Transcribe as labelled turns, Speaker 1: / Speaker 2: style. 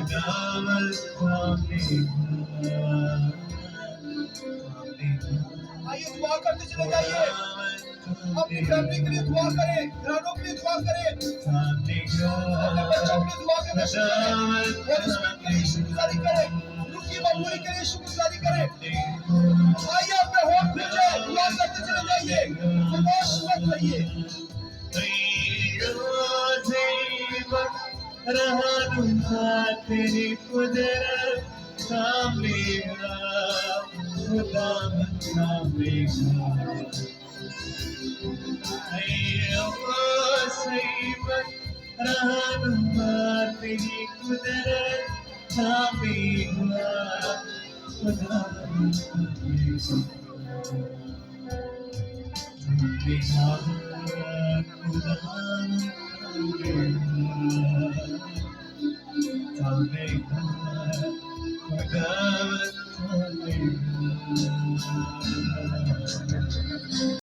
Speaker 1: आइए दुआ करते चले जाइए, अपनी फैमिली के लिए दुआ करें, घरानों के लिए दुआ करें, अपने बच्चों के लिए दुआ करें, और इसमें के लिए शुक्रगुजारी करें, रुकी मकबूली के लिए शुक्रगुजारी करें। आइए अपने होठ खोले, दुआ करते चले जाइए, खामोश मत रहिए।
Speaker 2: तेरी कुदरत सामनेगा, खुदा सामनेगा, रहनुमा तेरी कुदरत सामनेगा, खुदा सामनेगा,